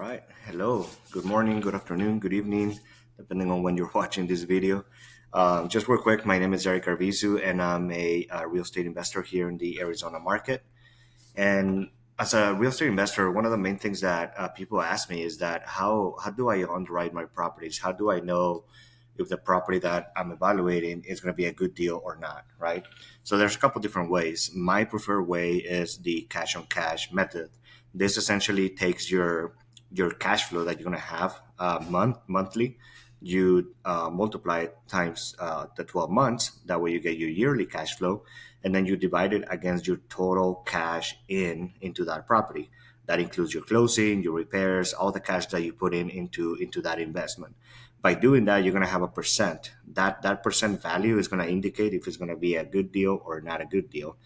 right. Hello. Good morning, good afternoon, good evening, depending on when you're watching this video. Just real quick, my name is Eric Arvizu, and I'm a real estate investor here in the Arizona market. And as a real estate investor, one of the main things that people ask me is that how do I underwrite my properties? How do I know if the property that I'm evaluating is going to be a good deal or not, right? So there's a couple different ways. My preferred way is the cash on cash method. This essentially takes your cash flow that you're going to have monthly. You multiply it times the 12 months. That way you get your yearly cash flow, and then you divide it against your total cash into that property. That includes your closing, your repairs, all the cash that you put into that investment. By doing that, you're going to have a percent. That percent value is going to indicate if it's going to be a good deal or not a good deal.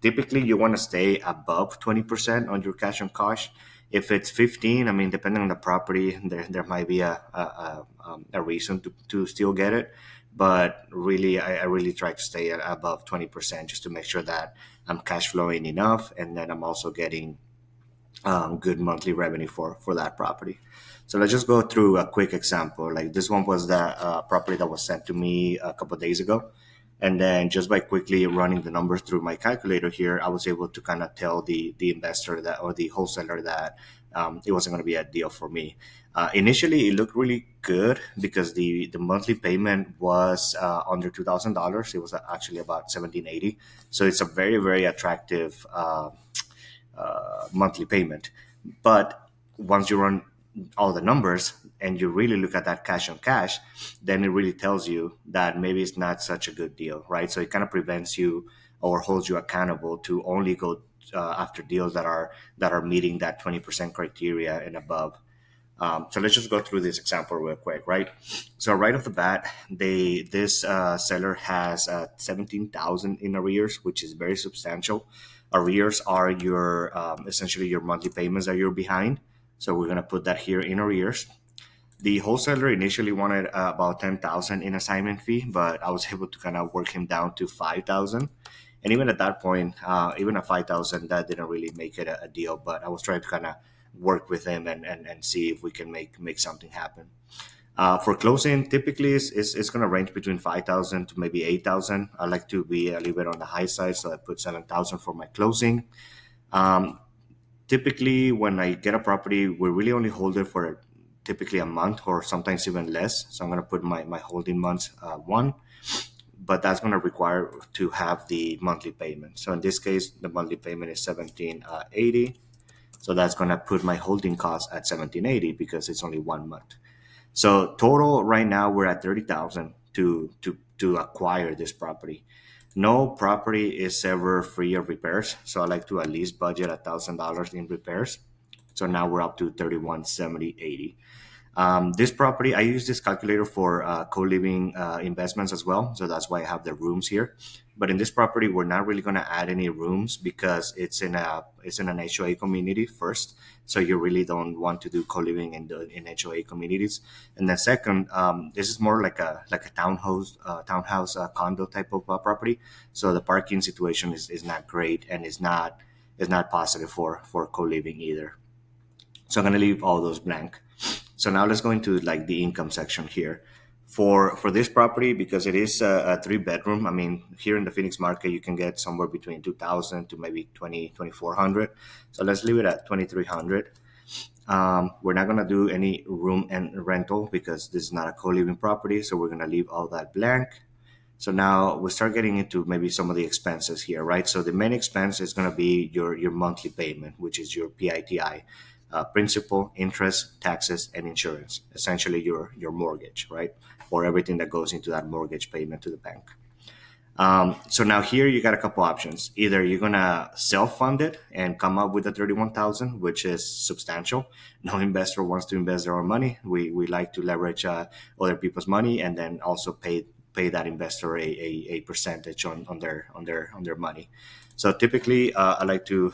Typically, you want to stay above 20% on your cash on cash. If it's 15, I mean, depending on the property, there might be a reason to still get it. But really, I really try to stay at above 20% just to make sure that I'm cash flowing enough, and then I'm also getting good monthly revenue for that property. So let's just go through a quick example. Like this one was the property that was sent to me a couple of days ago. And then just by quickly running the numbers through my calculator here, I was able to kind of tell the investor that or the wholesaler that it wasn't going to be a deal for me. Initially, it looked really good because the monthly payment was under $2,000. It was actually about 1780. So it's a very, very attractive monthly payment. But once you run all the numbers and you really look at that cash on cash, then it really tells you that maybe it's not such a good deal, right? So it kind of prevents you or holds you accountable to only go after deals that are meeting that 20% criteria and above. So let's just go through this example real quick, right? So right off the bat, this seller has 17,000 in arrears, which is very substantial. Arrears are your essentially your monthly payments that you're behind. So we're gonna put that here in arrears. The wholesaler initially wanted about 10,000 in assignment fee, but I was able to kind of work him down to 5,000. And even at that point, even at 5,000, that didn't really make it a deal. But I was trying to kind of work with him and see if we can make something happen. For closing, typically it's going to range between 5,000 to maybe 8,000. I like to be a little bit on the high side, so I put 7,000 for my closing. Typically, when I get a property, we really only hold it for typically a month or sometimes even less. So I'm going to put my holding months one, but that's going to require to have the monthly payment. So in this case, the monthly payment is 1780. So that's going to put my holding cost at 1780 because it's only 1 month. So total right now we're at 30,000 to acquire this property. No property is ever free of repairs, so I like to at least budget $1,000 in repairs. So now we're up to 3170.80. This property, I use this calculator for co-living investments as well. So that's why I have the rooms here. But in this property, we're not really going to add any rooms because it's in an HOA community first. So you really don't want to do co-living in HOA communities. And then second, this is more like a townhouse condo type of property. So the parking situation is not great and is not positive for co-living either. So I'm going to leave all those blank. So now let's go into like the income section here. For this property, because it is a 3 bedroom, I mean, here in the Phoenix market, you can get somewhere between 2,000 to maybe 2,400. So let's leave it at 2,300. We're not going to do any room and rental because this is not a co-living property. So we're going to leave all that blank. So now we start getting into maybe some of the expenses here, right? So the main expense is going to be your monthly payment, which is your PITI. Principal, interest, taxes, and insurance. Essentially, your mortgage, right, or everything that goes into that mortgage payment to the bank. So now here you got a couple options. Either you're gonna self-fund it and come up with the 31,000, which is substantial. No investor wants to invest their own money. We like to leverage other people's money and then also pay that investor a percentage on their money. So typically, I like to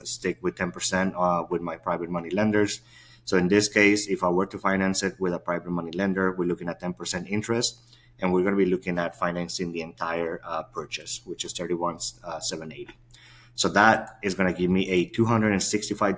stick with 10% with my private money lenders. So in this case, if I were to finance it with a private money lender, we're looking at 10% interest, and we're going to be looking at financing the entire purchase, which is 31,780. So that is going to give me a $265